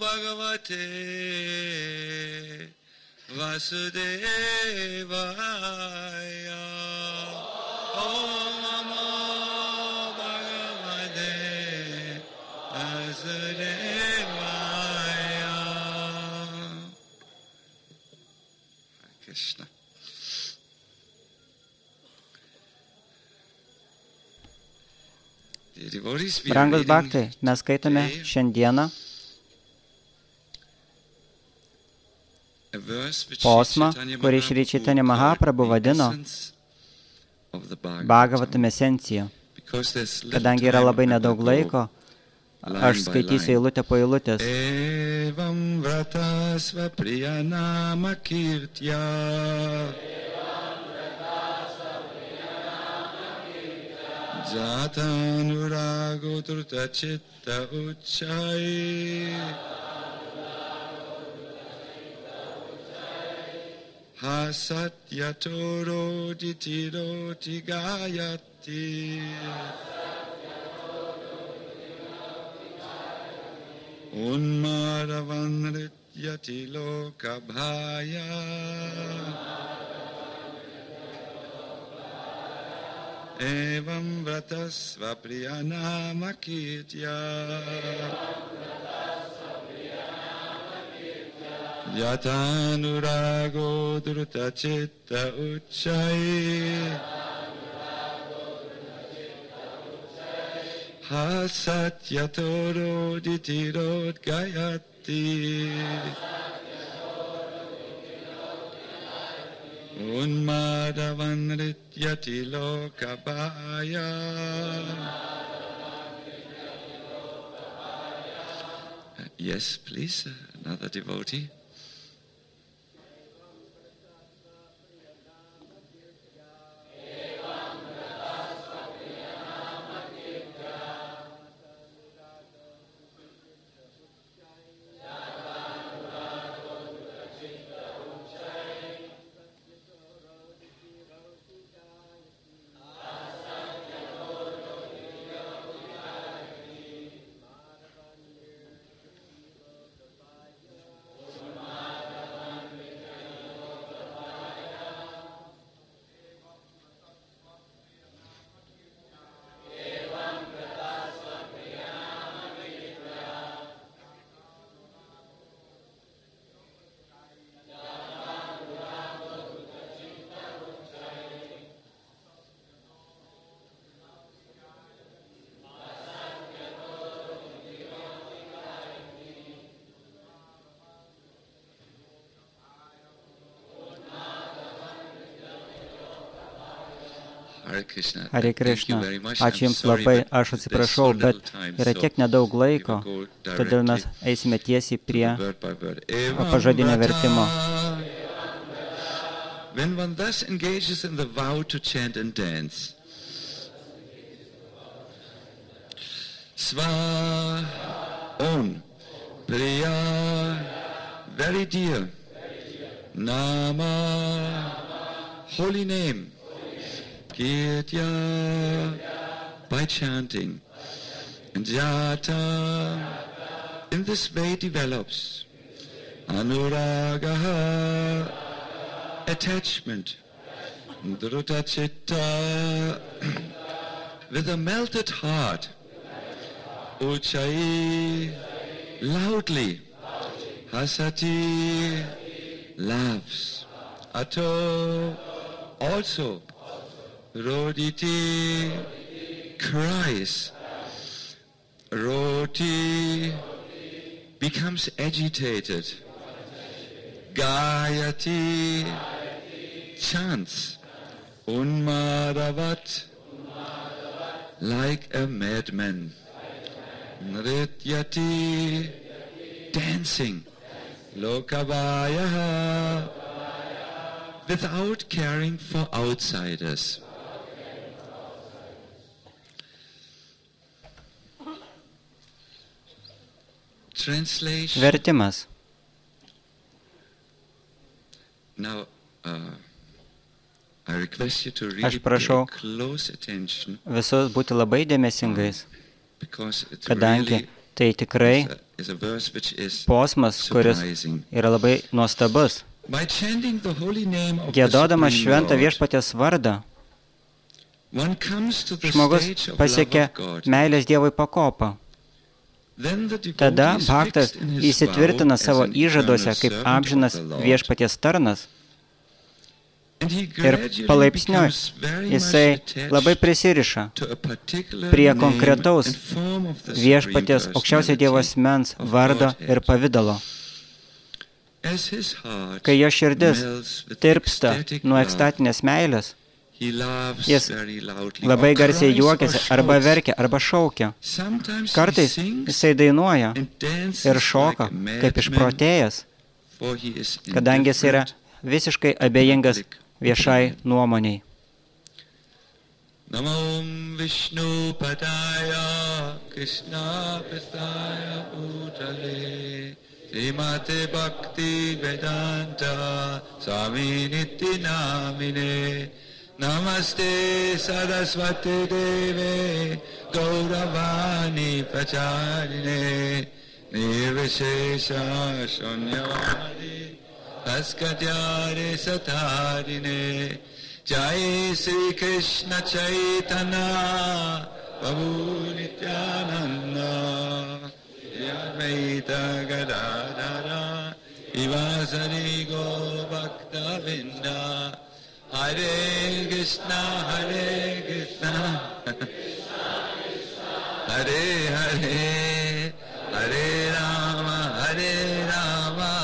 Bhagavate Vasudevaya. Om Namo Bhagavate Vasudevaya. Hare Krishna. Brangus bhaktai, mes skaitome šiandieną posmą, kurį Šri Chaitanya Mahaprabhu vadino Bhagavatam esencija. Kadangi yra labai nedaug laiko, aš skaitysiu eilutę po eilutės. Evam vratasva priyanama kirtya Jatanurago turta chitta uchai Hasatyatoro ditiro tigayati Unmaravanrityati lokabhaya Evam vratasva priyanama kirtya Yatanurago druta chitta uchai Hasatyatoro ditirot gayati Unmadavanrityati lokabhaya Yes, please, another devotee. Hare Krishna. Ačiū Jums labai, aš atsiprašau, bet yra tiek nedaug laiko, todėl mes eisime tiesiai prie pažadinio vertimo. When one thus engages in the vow to chant and dance, Sva, own, Priya, very dear, Nama, holy name, Kirtya, by chanting, and Jata, in this way develops, Anuragaha, attachment, Dhruta Chitta, with a melted heart, Uchai, loudly, Hasati, laughs, Ato, also, Roditi, cries, Roti, becomes agitated, Gayati, chants, Unmadavat, like a madman, Nrityati, dancing, Lokavaya, without caring for outsiders. Translation. Vertimas. Now, I request you to really Aš prašau pay close attention, visus būti labai dėmesingais, because it's kadangi really tai tikrai posmas, kuris yra labai nuostabus. Giedodamas šventą viešpaties vardą, žmogus pasiekia meilės Dievui pakopą. Tada bhaktas įsitvirtina savo įžaduose kaip amžinas viešpaties tarnas ir palaipsniui jisai labai prisiriša prie konkretaus viešpaties aukščiausio Dievo asmens vardo ir pavydalo. Kai jo širdis tirpsta nuo ekstatinės meilės, jis labai garsiai juokiasi, arba verkia, arba šaukia. Kartais jisai dainuoja ir šoka, kaip išprotėjęs, kadangi jis yra visiškai abejingas viešai nuomoniai. Namom Vishnu Padaya Krishna Prasthaya Bhutale Srimate Bhakti Vedanta Swami Niti Namine Namaste Saraswati Deve Gauravani Pracharine Nirvishesha Shunyavadi Askadyare Satarine Jai Sri Krishna Chaitanya Prabhu Nityananda Advaita Gadadhara Ivasari Go Bhakta Vinda Hare Krishna Hare Hare Hare Rama Rama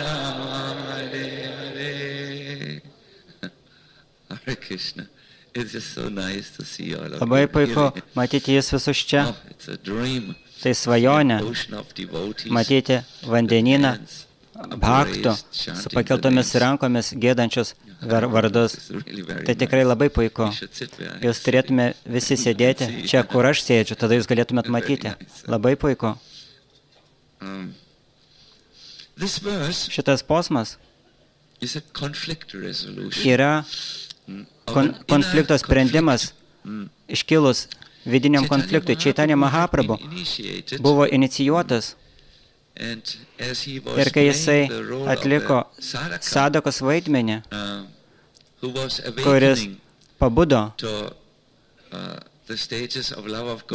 Rama Hare Hare Krishna. It's just so nice to see all of you. Labai puiku matyti jūs visus čia. Tai svajonė matyti vandenyną bhaktų su pakeltomis rankomis gėdančius vardus. Tai tikrai labai puiku. Jūs turėtume visi sėdėti čia, kur aš sėdžiu, tada jūs galėtumėt matyti. Labai puiku. Šitas posmas yra konflikto sprendimas iškilus vidiniam konfliktui. Chaitanya Mahaprabhu buvo inicijuotas ir kai jisai atliko sadakos vaidmenį, kuris pabudo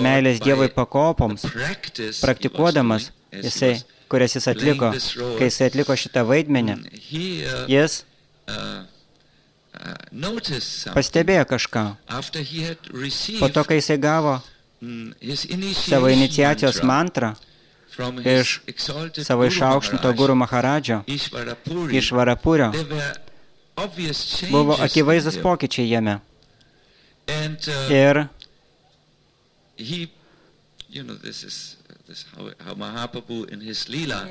meilės Dievui pakopoms, praktikuodamas jisai, kurias jis atliko, kai jisai atliko šitą vaidmenį, jis pastebėjo kažką. Po to, kai jisai gavo savo iniciacijos mantrą iš savo išaukštinto guru Maharadžio, iš Varapurio, buvo akivaizdus pokyčiai jame. Ir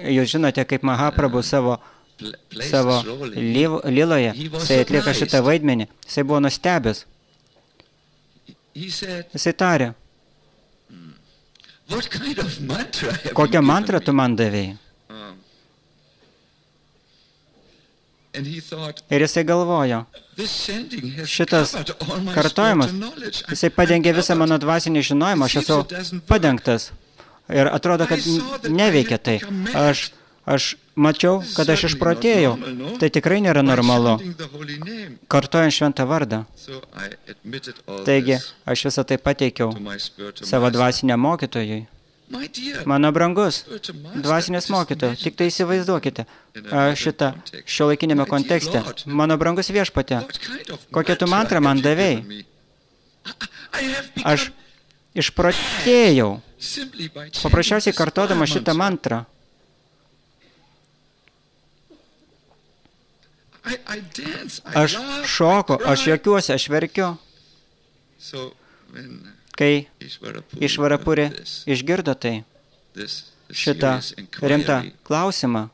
jūs žinote, kaip Mahaprabhu savo lyloje, jisai atlieka šitą vaidmenį, jisai buvo nustebęs. Jisai tarė, kokią mantrą tu man davėjai? Ir jisai galvojo, šitas kartojimas, jisai padengė visą mano dvasinį žinojimą, aš esu padengtas. Ir atrodo, kad neveikia tai. Aš mačiau, kad aš išprotėjau. Tai tikrai nėra normalu. Kartojant šventą vardą. Taigi, aš visą tai pateikiau savo dvasiniam mokytojui. Mano brangus, dvasinės mokytojai, tik tai įsivaizduokite šitą šiuolaikinėme kontekste. Mano brangus viešpatė, kokią tu mantrą man davėjai? Aš išprotėjau, paprasčiausiai kartodama šitą mantrą. Aš šoku, aš juokiuosi, aš verkiu. Kai Išvarapurė išgirdo tai, šitą rimtą klausimą,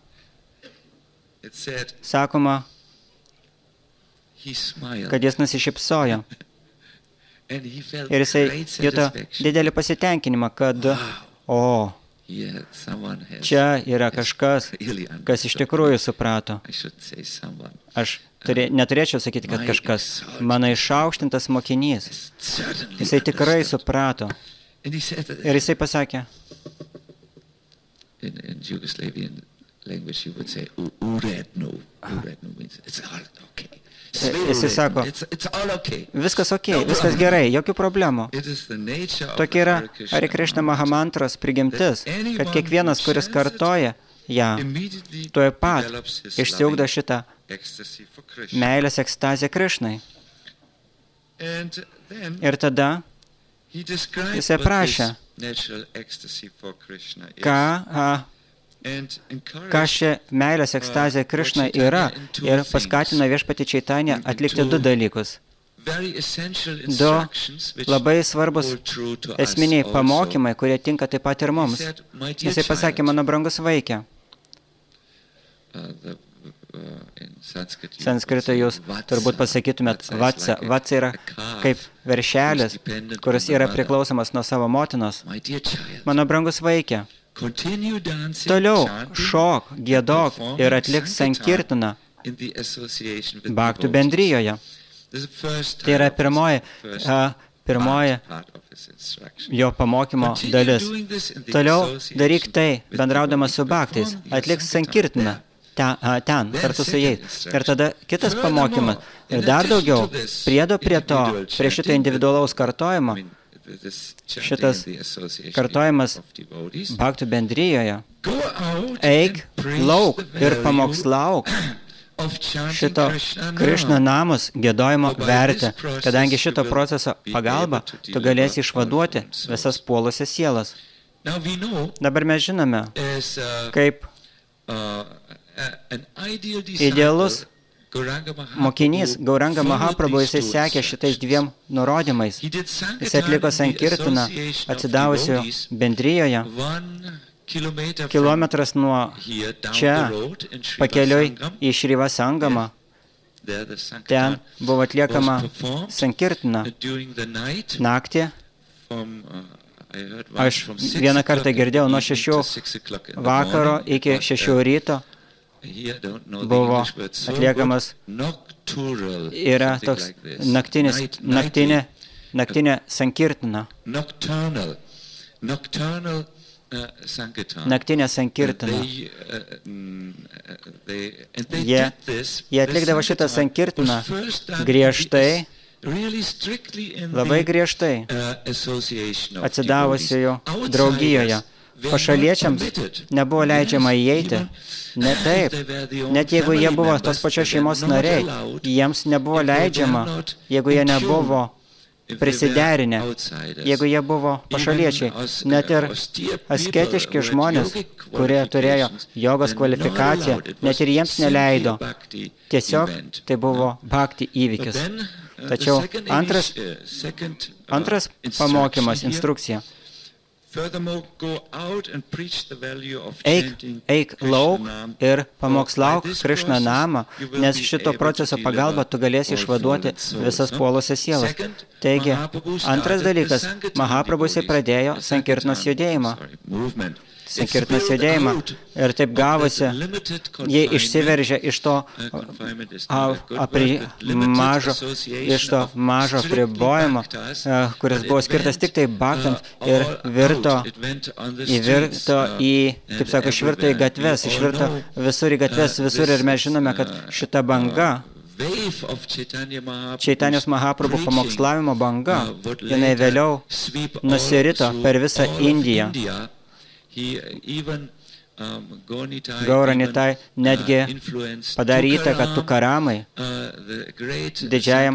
sakoma, kad jis nusišypsojo. Ir jisai juto didelį pasitenkinimą, kad, čia yra kažkas, kas iš tikrųjų suprato. Aš neturėčiau sakyti, kad kažkas. Mano išaukštintas mokinys. Jisai tikrai suprato. Ir jisai pasakė, in Yugoslavian language you would say uredno. Uredno means it's all okay. Jisai sako, viskas ok, viskas gerai, jokių problemų. Tokia yra Hare Krishna Mahamantros prigimtis, kad kiekvienas, kuris kartoja ją, tuoj pat išsiugdo šitą meilės ekstazę Krishnai. Ir tada jisai prašė, ką ši meilės ekstazė Krishnai yra, ir paskatino Viešpatį Čaitanją atlikti du dalykus. Du labai svarbus esminiai pamokymai, kurie tinka taip pat ir mums. Jisai pasakė, mano brangus vaike. Sanskritai jūs turbūt pasakytumėt vatsa. Vatsa yra kaip veršelis, kuris yra priklausomas nuo savo motinos. Mano brangus vaike. Toliau šok, giedok ir atlik sankirtaną Bhaktų bendrijoje. Tai yra pirmoji jo pamokymo dalis. Toliau daryk tai, bendraudamas su bhaktais, atlik sankirtaną ten, kartu su jais. Ir tada kitas pamokymas. Ir dar daugiau, priedo prie to, prie šito individualaus kartojimo, šitas kartojimas Bhaktų bendrijoje, eik, lauk ir pamokslauk šito Krishna namus giedojimo vertę, kadangi šito proceso pagalba tu galėsi išvaduoti visas puolusias sielas. Dabar mes žinome, kaip idealus mokinys Gauranga Mahaprabhu, jisai sekė šitais dviem nurodymais. Jis atliko sankirtaną atsidavusių bendrijoje, kilometras nuo čia, pakeliui į Šriva Sangamą. Ten buvo atliekama sankirtana naktį. Aš vieną kartą girdėjau nuo 6 vakaro iki 6 ryto. Buvo atliekamas, yra toks naktinė sankirtana. Naktinė sankirtana. Jie atlikdavo šitą sankirtaną griežtai, labai griežtai, atsidavusiojo draugijoje. Pašaliečiams nebuvo leidžiama įeiti. Ne taip. Net jeigu jie buvo tos pačios šeimos nariai, jiems nebuvo leidžiama, jeigu jie nebuvo prisiderinę, jeigu jie buvo pašaliečiai. Net ir asketiški žmonės, kurie turėjo jogos kvalifikaciją, net ir jiems neleido. Tiesiog tai buvo bhakti įvykis. Tačiau antras pamokymas, instrukcija. Eik lauk ir pamokslauk Krishna namą, nes šito proceso pagalba tu galėsi išvaduoti visas puolusias sielas. Taigi, antras dalykas, Mahaprabhu pradėjo sankirtanos judėjimą. Sankirtanos judėjimą. Ir taip gavosi, jie išsiveržė iš to mažo apribojimo, kuris buvo skirtas tik tai bhaktams, ir virto į, kaip sako, išvirto į gatves, išvirto visur į gatves, visur, ir mes žinome, kad šita banga, Čaitanijos Mahaprabhu pamokslavimo banga, jinai vėliau nusirito per visą Indiją. Gauranitai netgi padarė įtaką Tukaramai, didžiajam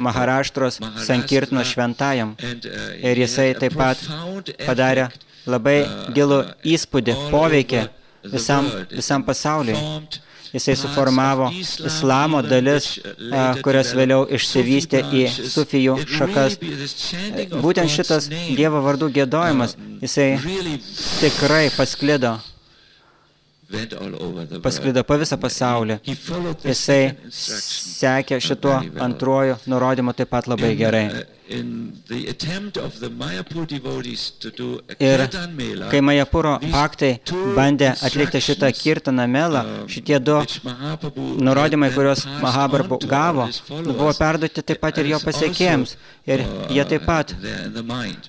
Maharaštros sankirtanos šventajam. Ir jisai taip pat padarė labai gilų įspūdį, poveikį visam pasauliui. Jisai suformavo islamo dalis, kurios vėliau išsivystė į sufijų šakas. Būtent šitas Dievo vardų giedojimas, jisai tikrai pasklido pasklido po visą pasaulį. Jisai sekė šituo antruoju nurodymu taip pat labai gerai. Ir kai Mayapuro bhaktai bandė atlikti šitą kirtaną melą, šitie du nurodymai, kuriuos Mahaprabhu gavo, buvo perduoti taip pat ir jo pasiekėjams. Ir jie taip pat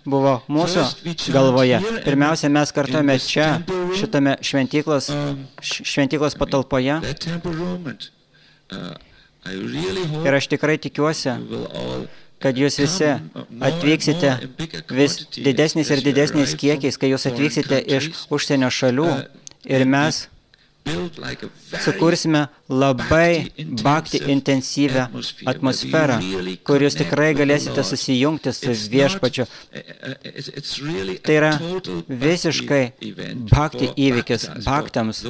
buvo mūsų galvoje. Pirmiausia, mes kartuojame čia, šitame šventyklos patalpoje. Ir aš tikrai tikiuosi, kad jūs visi atvyksite vis didesnis ir didesnis kiekiais, kai jūs atvyksite iš užsienio šalių ir mes sukursime labai bhakti intensyvę atmosferą, kur jūs tikrai galėsite susijungti su viešpačiu. Tai yra visiškai bhakti įvykis bhaktams,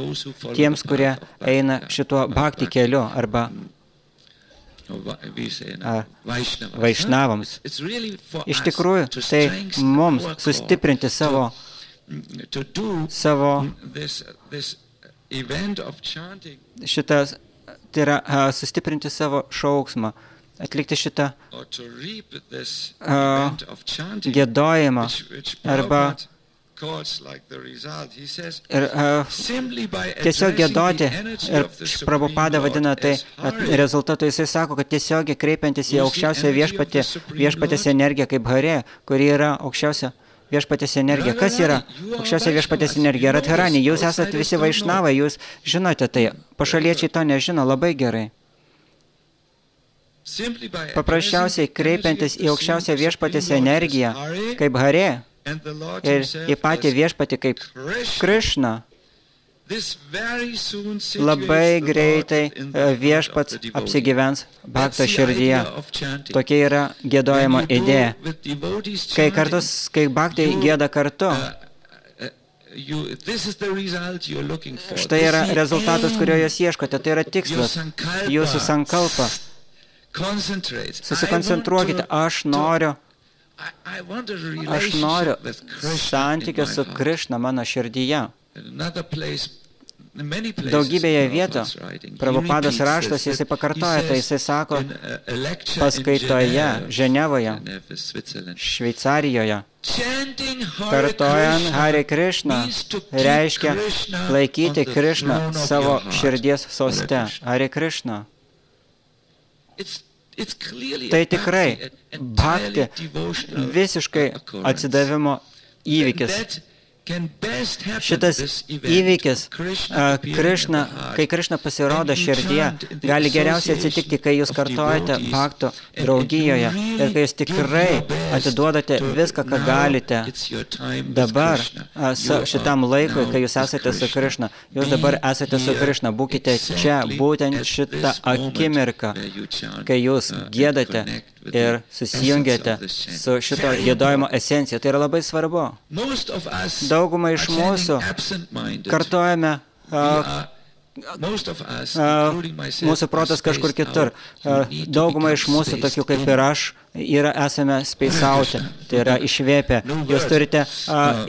tiems, kurie eina šituo bhakti keliu arba vaišnavams. Iš tikrųjų, tai mums sustiprinti savo šitas, tai yra sustiprinti savo šauksmą, atlikti šitą giedojimą arba ir tiesiog giedoti, ir Prabhupada vadina tai rezultatu, jisai sako, kad tiesiogiai kreipiantis į aukščiausią viešpatės energiją kaip Harė, kuri yra aukščiausia viešpatės energija. Kas yra aukščiausia viešpatės energija? Radharani, jūs esate visi vaišnavai, jūs žinote tai, pašaliečiai to nežino labai gerai. Paprasčiausiai kreipiantis į aukščiausią viešpatės energiją kaip Harė, ir į patį viešpatį kaip Krišna, labai greitai viešpats apsigyvens bhakto širdyje. Tokia yra giedojimo idėja. Kai bhaktai gieda kartu, štai yra rezultatas, kurio jūs ieškote, tai yra tikslas, jūsų sankalpa. Susikoncentruokite, aš noriu santykio su Krišna mano širdyje. Daugybėje vietų, Prabhupados raštas, jisai pakartoja, tai jisai sako paskaitoje Ženevoje, Šveicarijoje. Kartojant Hare Krishna reiškia laikyti Krišną savo širdies soste. Hare Krishna. Tai tikrai bhakti visiškai atsidavimo įvykis. Šitas įvykis, kai Krišna pasirodo širdyje, gali geriausiai atsitikti, kai jūs kartojate bhaktų draugijoje ir kai jūs tikrai atiduodate viską, ką galite dabar šitam laikui, kai jūs esate su Krišna. Jūs dabar esate su Krišna, būkite čia, būtent šitą akimirką, kai jūs giedate ir susijungiate su šito giedojimo esencija. Tai yra labai svarbu. Daugumą iš mūsų kartojame, mūsų protas kažkur kitur. Daugumą iš mūsų, tokių kaip ir aš, esame speisauti, tai yra išvėpę. Jūs turite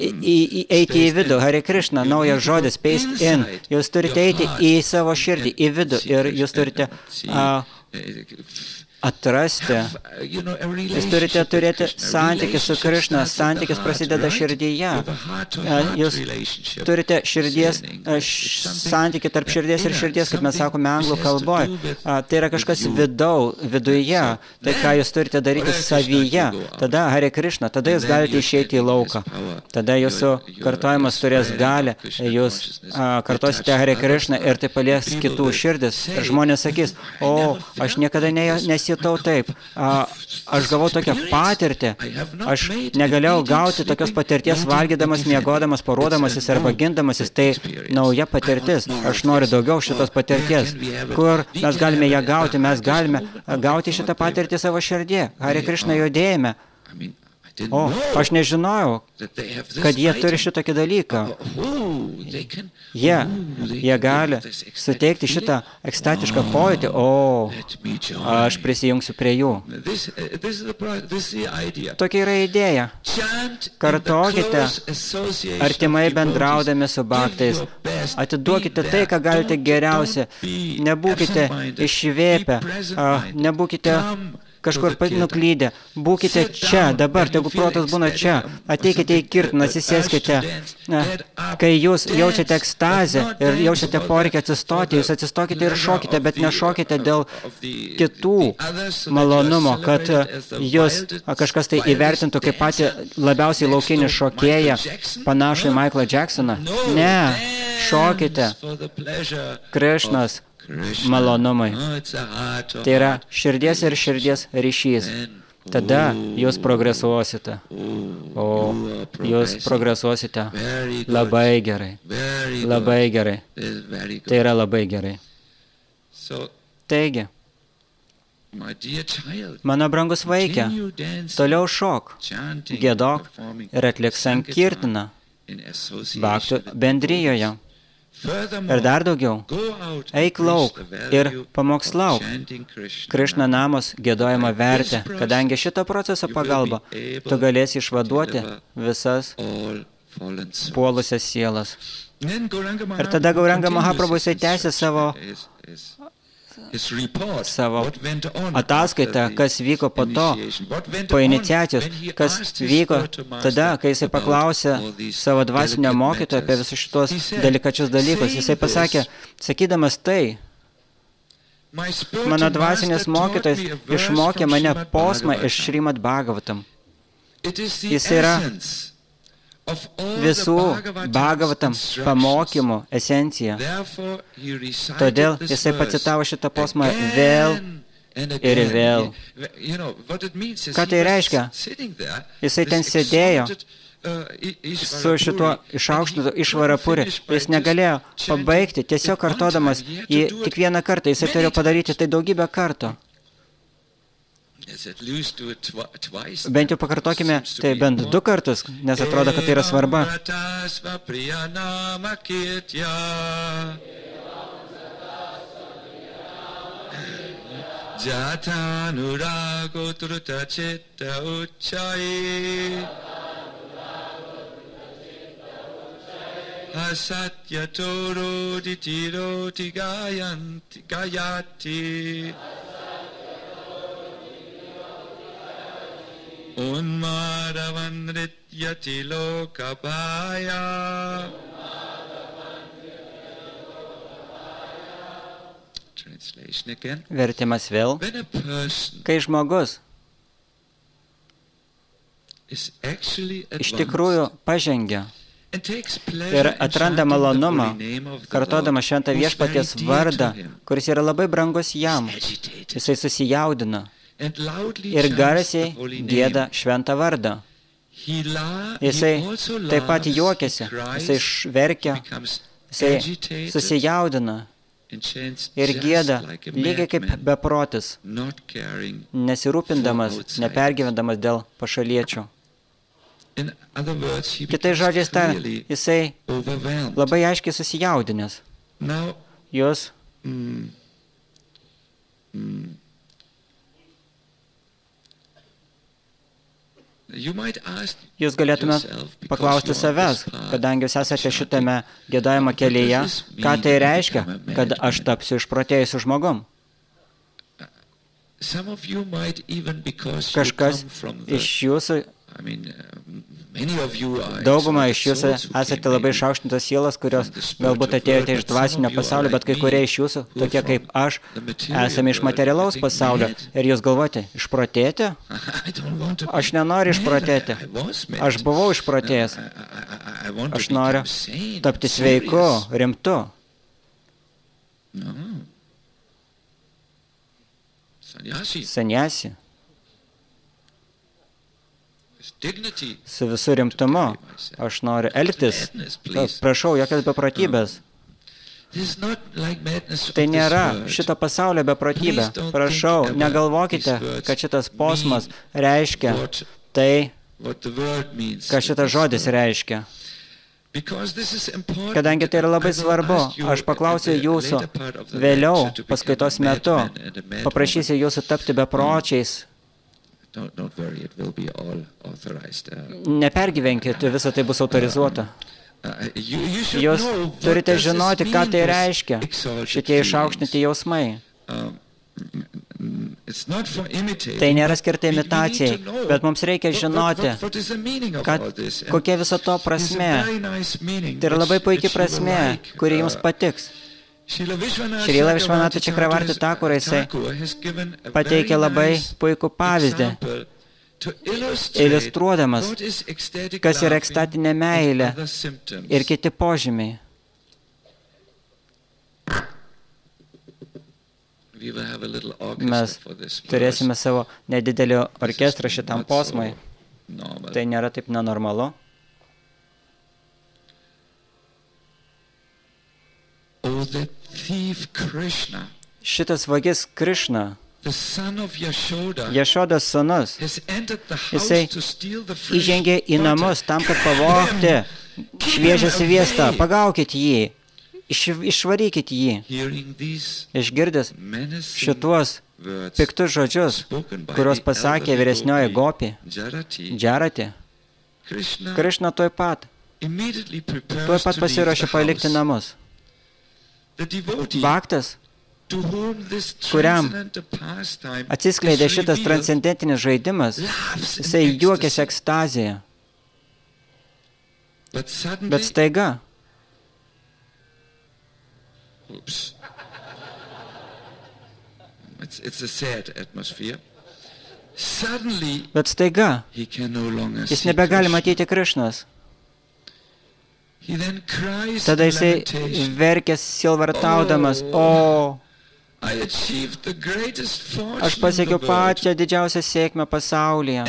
eiti į vidų. Hare Krishna, naujas žodis, space in. Jūs turite eiti į savo širdį, į vidų ir jūs turite atrasti. Jūs turite turėti santykį su Krišna. Santykis prasideda širdyje. Jūs turite santykį tarp širdies ir širdies, kaip mes sakome anglų kalboje. Tai yra kažkas viduje. Tai, ką jūs turite daryti savyje. Tada Hare Krishna, tada jūs galite išeiti į lauką. Tada jūsų kartojimas turės galią. Jūs kartosite Hare Krishna ir tai palies kitų širdis. Ir žmonės sakys, aš niekada nesijutau taip. Aš gavau tokią patirtį. Aš negalėjau gauti tokios patirties valgydamas, miegodamas, parodamasis arba gindamasis. Tai nauja patirtis. Aš noriu daugiau šitos patirties. Kur mes galime ją gauti? Mes galime gauti šitą patirtį savo širdį. Hare Krishna judėjime. Aš nežinojau, kad jie turi šitokį dalyką. Jie gali suteikti šitą ekstatišką pojūtį. Aš prisijungsiu prie jų. Tokia yra idėja. Kartokite, artimai bendraudami su bhaktais. atiduokite tai, ką galite geriausia. Nebūkite išvėpę, nebūkite kažkur nuklydę. Būkite čia, dabar, tegu protas būna čia. Ateikite į kirtiną, atsisėskite. Kai jūs jaučiate ekstazę ir jaučiate poreikį atsistoti, jūs atsistokite ir šokite, bet nešokite dėl kitų malonumo, kad jūs kažkas tai įvertintų kaip patį labiausiai laukinį šokėją, panašų į Michaelą Jacksoną. Ne, šokite. Krišnas malonumai. Tai yra širdies ir širdies ryšys. Tada jūs progresuosite. O jūs progresuosite labai gerai. Labai gerai. Tai yra labai gerai. Taigi, mano brangus vaikė, toliau šok, giedok ir atlik sankirtiną Bhaktų bendrijoje. Ir dar daugiau, eik lauk ir pamokslauk Krišna namos giedojimo vertę, kadangi šito proceso pagalba tu galėsi išvaduoti visas puolusias sielas. Ir tada Gauranga Mahaprabhu jisai tęsė savo ataskaitą, kas vyko po to, po iniciacijos, kas vyko tada, kai jisai paklausė savo dvasinio mokytojo apie visus šitos delikačius dalykus. Jisai pasakė, sakydamas tai, mano dvasinis mokytojas išmokė mane posmą iš Šrimad Bhagavatam. Jis yra visų Bhagavatam pamokymų esencija. Todėl jisai pacitavo šitą posmą vėl ir vėl. Ką tai reiškia? Jisai ten sėdėjo su šituo išaukštintu išvarapuri. Jis negalėjo pabaigti, tiesiog kartodamas jį tik vieną kartą. Jisai turėjo padaryti tai daugybę kartų. Bent jau pakartokime tai bent 2 kartus, nes atrodo, kad tai yra svarba. Unmadavan rityati lokabhaya. Translation again. Vertimas vėl. Kai žmogus iš tikrųjų pažengia ir atranda malonumą, kartodama šventą viešpaties vardą, kuris yra labai brangus jam, jisai susijaudina ir garsiai gieda šventą vardą. Jisai taip pat juokiasi, jisai verkia, jisai susijaudina ir gieda lygiai kaip beprotis, nesirūpindamas, nepergyvendamas dėl pašaliečių. Kitais žodžiais tariant, jisai labai aiškiai susijaudinęs. Jūs Jūs galėtumėt paklausti savęs, kadangi jūs esate šitame giedojimo kelyje, ką tai reiškia, kad aš tapsiu išprotėjusiu žmogum. Kažkas iš jūsų, dauguma iš jūsų esate labai išaukštintos sielos, kurios galbūt atėjote iš dvasinio pasaulio, bet kai kurie iš jūsų, tokie kaip aš, esame iš materialaus pasaulio. Ir jūs galvojate, išprotėti? Aš nenoriu išprotėti. Aš buvau išprotėjęs. Aš noriu tapti sveiku, rimtu. Sanyasi. Su visų rimtumu. Aš noriu elgtis. Prašau, jokios beprotybės. Tai nėra šito pasaulio beprotybė. Prašau, negalvokite, kad šitas posmas reiškia tai, ką šitas žodis reiškia. Kadangi tai yra labai svarbu, aš paklausiu jūsų vėliau, paskaitos metu, paprašysiu jūsų tapti bepročiais. Nepergyvenkit, visą tai bus autorizuota. Jūs turite žinoti, ką tai reiškia, šitie išaukštinti jausmai. Tai nėra skirta imitacijai, bet mums reikia žinoti, kokia viso to prasmė. Tai yra labai puikiai prasmė, kuri jums patiks. Šrila Višvanata Čakravarti Thakur, jisai pateikė labai puikų pavyzdį, iliustruodamas, kas yra ekstatinė meilė ir kiti požymiai. Mes turėsime savo nedidelį orkestrą šitam posmui. Tai nėra taip nenormalu. Šitas vagis Krišna, Jašodos sūnus, jisai įžengė į namus tam, kad pavogti šviežią sviestą. Pagaukit jį. Išvarykit jį. Išgirdęs šituos piktus žodžius, kuriuos pasakė vyresnioji Gopi, Džarati, Krišna tuoj pat pasiruošė palikti namus. Bhaktas, kuriam atsiskleidė šitas transcendentinis žaidimas, jisai juokėsi ekstazėje. Bet staiga, jis nebegali matyti Krišnos. Tada jisai verkė sielvartaudamas, aš pasiekiau pačią didžiausią sėkmę pasaulyje.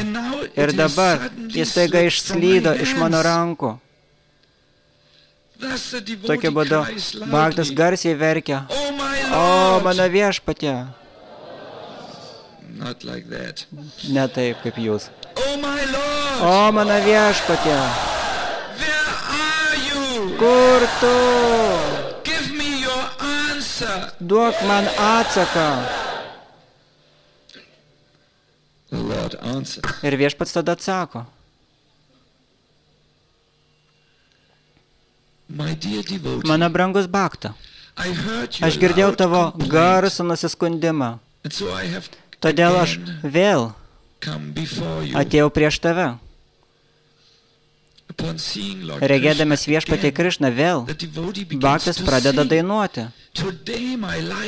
Ir dabar jis staiga išslydo iš mano rankų. Tokiu būdu Bhaktas garsiai verkia, mano viešpatie. Ne taip, kaip jūs. Mano viešpatie. Kur tu? Duok man atsaką. Ir viešpats tada atsako. Mano brangus Bhakta, aš girdėjau tavo garsų nusiskundimą, todėl aš vėl atėjau prieš tave. Regėdamas viešpatį Krišną vėl, Bhaktas pradeda dainuoti.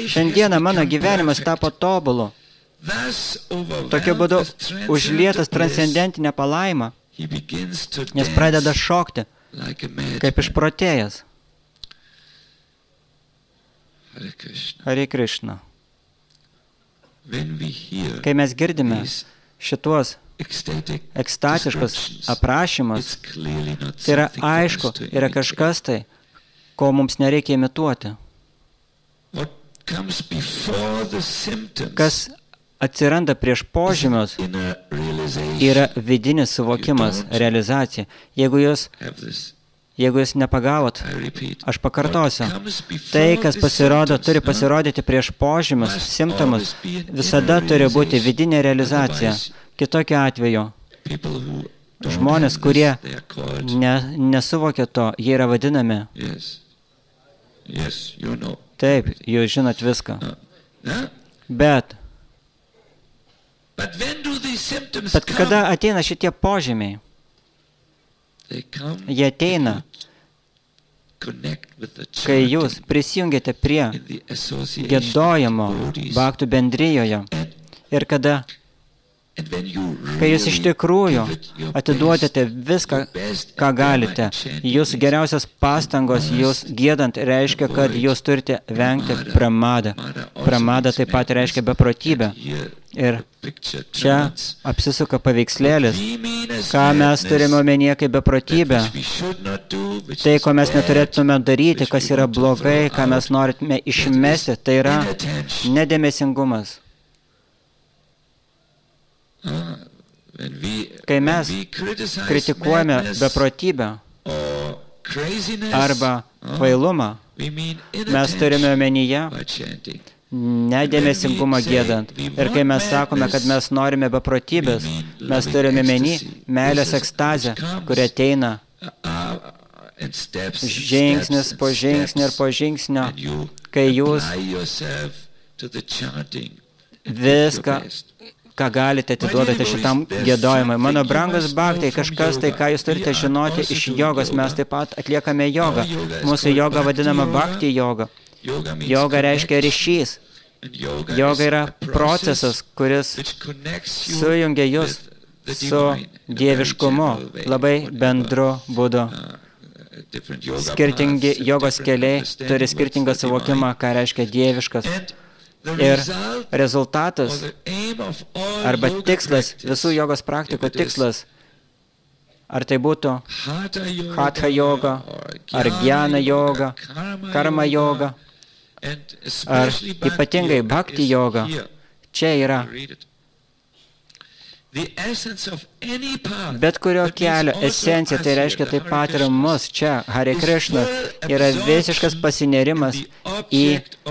Šiandieną mano gyvenimas tapo tobulu. Tokiu būdu užlietas transcendentinė palaima, nes pradeda šokti, kaip išprotėjęs. Hare Krishna. Kai mes girdime šituos ekstatiškus aprašymus, tai yra aišku, yra kažkas tai, ko mums nereikia imituoti. Kas atsiranda prieš požymius, yra vidinis suvokimas, realizacija. Jeigu jūs nepagavot, aš pakartosiu. Tai, kas pasirodo, turi pasirodyti prieš požymius, simptomus, visada turi būti vidinė realizacija. Kitokiu atveju, žmonės, kurie nesuvokia to, jie yra vadinami. Taip, jūs žinot viską. Bet kada ateina šitie požymiai, jie ateina, kai jūs prisijungiate prie giedojimo bhaktų bendrijoje ir kada, kai jūs iš tikrųjų atiduodate viską, ką galite, jūsų geriausias pastangos jūs giedant reiškia, kad jūs turite vengti pramadą. Pramada taip pat reiškia beprotybę. Ir čia apsisuka paveikslėlis, ką mes turime omenyje kaip beprotybę. Tai, ko mes neturėtume daryti, kas yra blogai, ką mes norime išmesti, tai yra nedėmesingumas. Kai mes kritikuojame beprotybę arba kvailumą, mes turime omenyje nedėmesingumą giedant. Ir kai mes sakome, kad mes norime beprotybės, mes turime omeny meilės ekstazę, kuri ateina žingsnis po žingsnio ir po žingsnio, kai jūs viską, ką galite, atiduodate šitam giedojimui. Mano brangus bhaktai, kažkas tai, ką jūs turite žinoti iš jogos, mes taip pat atliekame jogą. Mūsų joga vadinama bhakti joga. Joga reiškia ryšys. Joga yra procesas, kuris sujungia jūs su dieviškumu labai bendru būdu. Skirtingi jogos keliai turi skirtingą suvokimą, ką reiškia dieviškas. Ir rezultatas arba tikslas, visų jogos praktikų tikslas, ar tai būtų hatha joga, ar gyana joga, karma joga, ar ypatingai bhakti joga, čia yra bet kurio kelio esencija, tai reiškia taip pat ir mus čia, Hare Krishna, yra visiškas pasinerimas į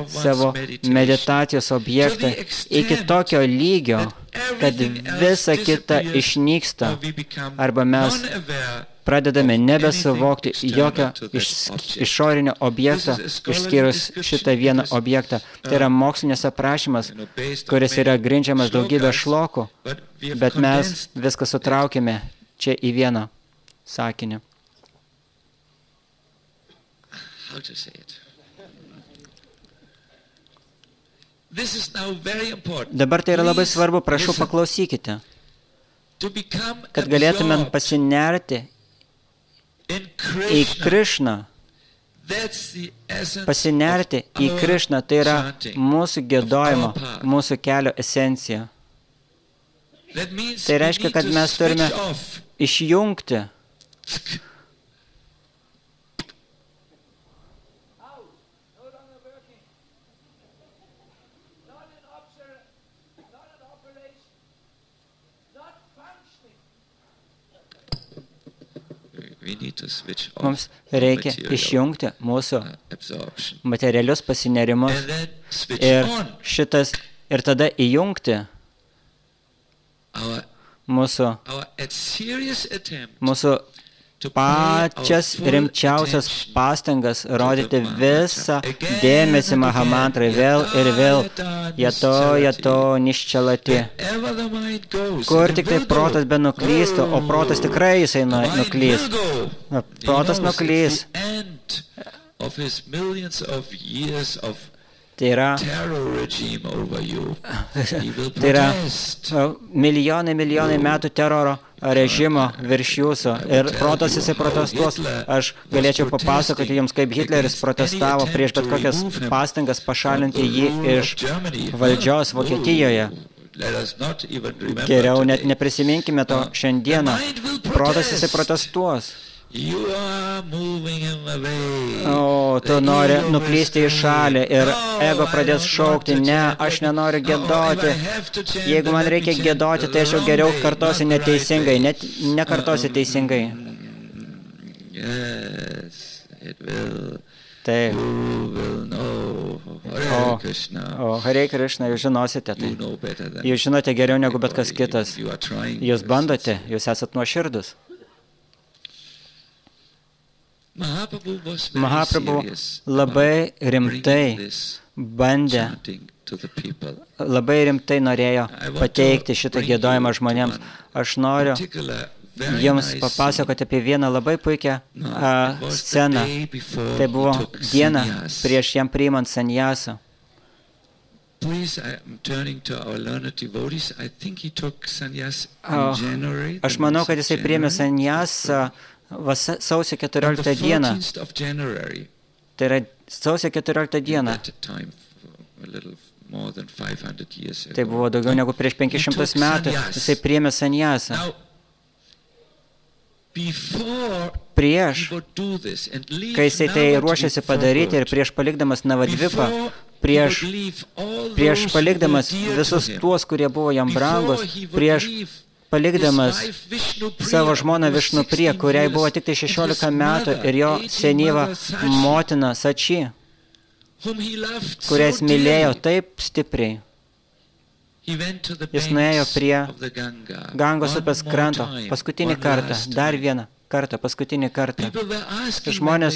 savo meditacijos objektą iki tokio lygio, kad visa kita išnyksta, arba mes pradedame nebesuvokti jokio išorinio objektą, išskyrus šitą vieną objektą. Tai yra mokslinis aprašymas, kuris yra grindžiamas daugybę šlokų, bet mes viską sutraukėme čia į vieną sakinį. Dabar tai yra labai svarbu, prašau paklausykite, kad galėtume pasinerti į Krišną. Pasinerti į Krišną, tai yra mūsų giedojimo, mūsų kelio esencija. Tai reiškia, kad mes turime išjungti Mums reikia išjungti mūsų materialius pasinerimus ir tada įjungti mūsų pačias rimčiausias pastangas rodyti visą dėmesį Mahamantrai vėl ir vėl. Jato, niščalati. Kur tik tai protas be nuklystų, o protas tikrai jisai nuklys. Protas nuklys. Tai yra milijonai metų teroro režimo virš jūsų. Ir protas jisai protestuos. Aš galėčiau papasakoti jums, kaip Hitleris protestavo prieš bet kokias pastangas pašalinti jį iš valdžios Vokietijoje. Geriau net neprisiminkime to šiandieną. Protas jisai protestuos. O, tu nori nuklysti į šalį ir ego pradės šaukti, ne, aš nenoriu giedoti. Jeigu man reikia giedoti, tai aš jau geriau kartosiu neteisingai, net nekartosiu teisingai. Taip. O, Hare Krishna, jūs žinosite tai. Jūs žinote geriau negu bet kas kitas. Jūs bandote, jūs esat nuoširdus. Mahaprabhu labai rimtai bandė, labai rimtai norėjo pateikti šitą giedojimą žmonėms. Aš noriu jums papasakoti apie vieną labai puikią sceną. Tai buvo diena prieš jam priimant sanjasą. Aš manau, kad jisai priėmė sanjasą sausio 14 dieną. Tai yra sausio 14 dieną. Tai buvo daugiau negu prieš 500 metų. Jisai priėmė sanjasą. Prieš, kai jisai tai ruošiasi padaryti ir prieš palikdamas Navadvipą, prieš palikdamas visus tuos, kurie buvo jam brangus, prieš palikdamas savo žmoną Višnupriją, kuriai buvo tik tai 16 metų ir jo senyva motina Sači, kurią jis mylėjo taip stipriai. Jis nuėjo prie Gangos upės kranto paskutinį kartą, dar vieną kartą, paskutinį kartą. Žmonės,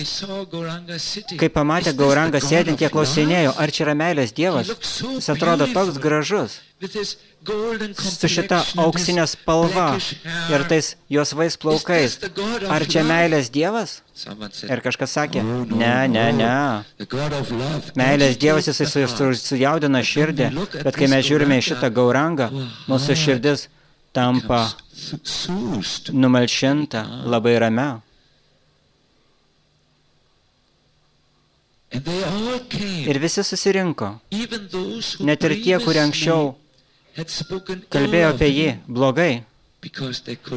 kai pamatė Gaurangą sėdint, jie klausinėjo, ar čia yra meilės Dievas? Jis atrodo toks gražus, su šita auksinė spalva ir tais juosvais plaukais. Ar čia meilės Dievas? Ir kažkas sakė, ne. Meilės Dievas, jisai sujaudina širdį, bet kai mes žiūrime į šitą Gaurangą, mūsų širdis tampa numalšinta, labai ramia. Ir visi susirinko, net ir tie, kurie anksčiau kalbėjo apie jį blogai,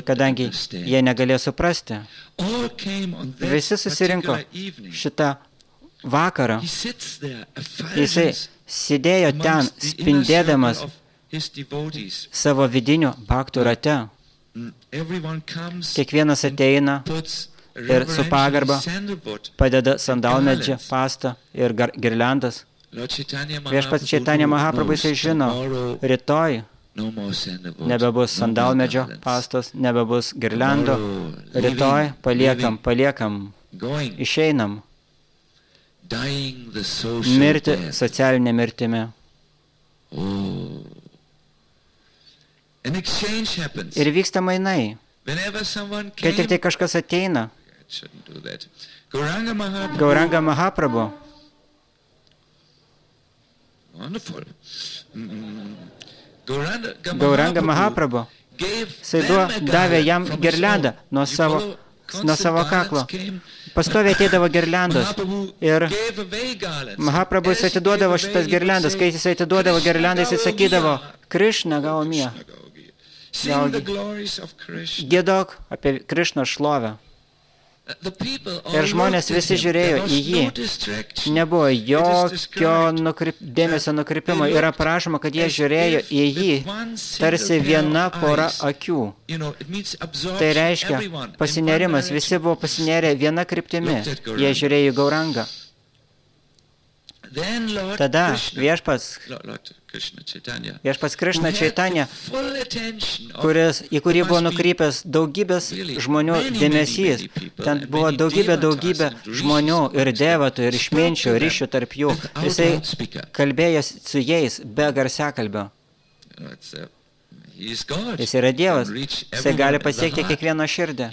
kadangi jie negalėjo suprasti. Visi susirinko šitą vakarą. Jisai sėdėjo ten, spindėdamas savo vidinių baktų rate. Kiekvienas ateina ir su pagarba padeda sandalmedžio pastą ir girliandas. Viešpats Čaitanya Mahaprabhu, jisai žino, rytoj nebebus sandalmedžio pastos, nebebus girliando, rytoj paliekam, išeinam, mirti socialinė mirtimi. Ir vyksta mainai. Kai tik tai kažkas ateina, Gauranga Mahaprabhu jisai davė jam girliandą nuo savo kaklo. Pastoviai ateidavo girliandos ir Mahaprabhu jis atiduodavo šitas girliandas. Kai jis atiduodavo girliandą, jis sakydavo, Krišna gaumie. Giedok apie Krišnos šlovę. Ir žmonės visi žiūrėjo į jį. Nebuvo jokio dėmesio nukrypimo. Yra prašoma, kad jie žiūrėjo į jį tarsi viena pora akių. Tai reiškia pasinerimas. Visi buvo pasinerę viena kryptimi. Jie žiūrėjo į Gaurangą. Tada viešpats Krišna Čaitanya, į kurį buvo nukrypęs daugybės žmonių dėmesys. Ten buvo daugybė žmonių ir devatų, ir išminčių, ryšių tarp jų. Jisai kalbėjo su jais be garsiakalbio. Jis yra Dievas. Jisai gali pasiekti kiekvieno širdį.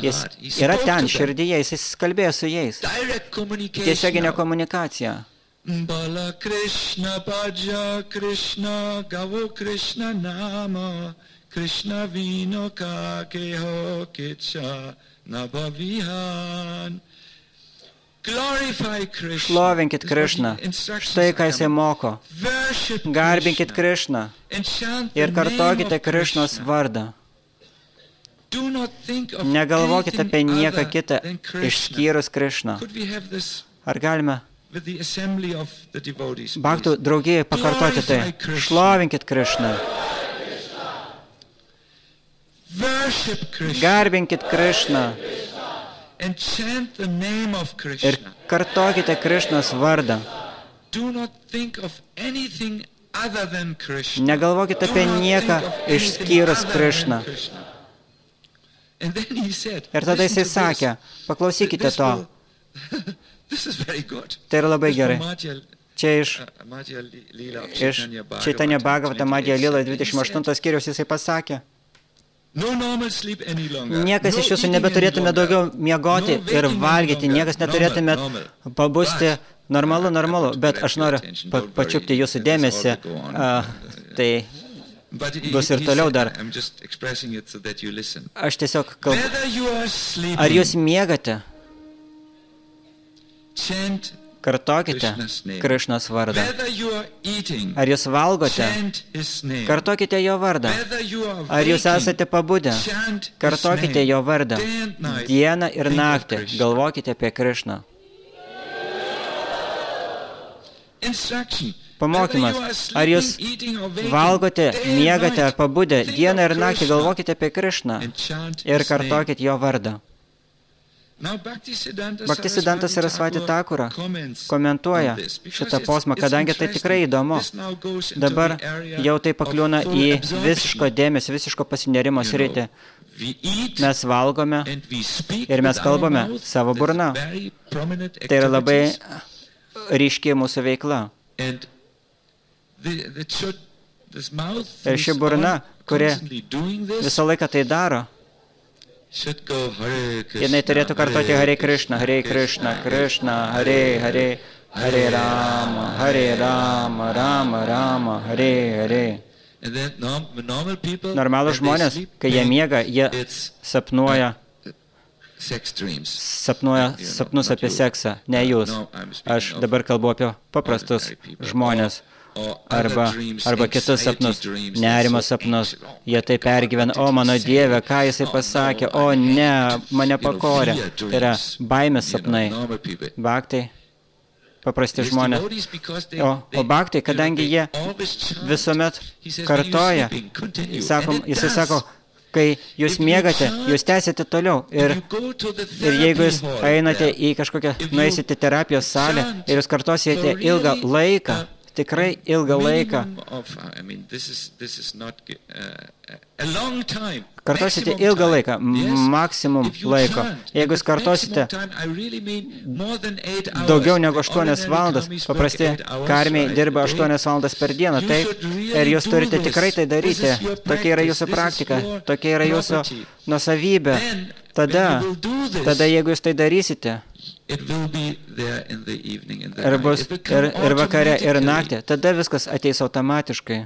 Jis yra ten širdyje, jis kalbėjo su jais. Tiesioginė komunikacija. Bala Krishna Bhaja Krishna Gavo Krishna Nama Krishna Vino Kakeho Kicha Nabhavihan. Šlovinkit Krišną. Štai ką jisai moko. Garbinkit Krišną ir kartokite Krišnos vardą. Negalvokite apie nieką kitą išskyrus Krišną. Ar galime Bhaktų draugijai pakartoti tai? Šlovinkit Krišną. Garbinkit Krišną. Ir kartokite Krišnos vardą. Negalvokite apie nieką išskyrus Krišną. Ir tada jisai sakė, paklausykite to. Tai yra labai gerai. Čia iš Čaitanya Bhagavata Madhya Lila 28 skyriaus jisai pasakė, niekas iš jūsų nebeturėtume daugiau miegoti ir valgyti, niekas neturėtume pabusti normalu, bet aš noriu pačiupti jūsų dėmesį, tai bus ir toliau dar. Aš tiesiog kalbu, ar jūs miegate? Kartokite Krišnos vardą. Ar jūs valgote? Kartokite jo vardą. Ar jūs esate pabudę? Kartokite jo vardą. Dieną ir naktį galvokite apie Krišną. Pamokymas. Ar jūs valgote, miegate ar pabudę? Dieną ir naktį galvokite apie Krišną ir kartokite jo vardą. Bhaktisiddhanta Sarasvati Thakura komentuoja šitą posmą, kadangi tai tikrai įdomu. Dabar jau tai pakliūna į visiško dėmesio, visiško pasinerimo sritį. Mes valgome ir mes kalbame savo burna. Tai yra labai ryški mūsų veikla. Ir ši burna, kuri visą laiką tai daro, jinai turėtų kartoti Hare Krishna, Krishna, Hare, Hare Rama, Rama Rama, Hare. Normalūs žmonės, kai jie miega, jie sapnuoja sapnus apie seksą, ne jūs. Aš dabar kalbu apie paprastus žmonės. Arba kitus sapnus, nerimo sapnus. Jie tai pergyvena, o mano Dieve, ką jisai pasakė, o ne, mane pakorė. Tai yra baimės sapnai. Bhaktai, paprasti žmonės. O bhaktai, kadangi jie visuomet kartoja, jisai sako, kai jūs miegate, jūs tęsite toliau. Ir jeigu jūs einate į kažkokią, nueisite terapijos salę ir jūs kartosite ilgą laiką, tikrai ilgą laiką. Kartosite ilgą laiką, maksimum laiko. Jeigu jūs kartosite daugiau negu 8 valandas, paprastai karmiai dirba 8 valandas per dieną, taip, ir jūs turite tikrai tai daryti. Tokia yra jūsų praktika, tokia yra jūsų nuosavybė. Tada jeigu jūs tai darysite, ir vakare, ir naktį, tada viskas ateis automatiškai.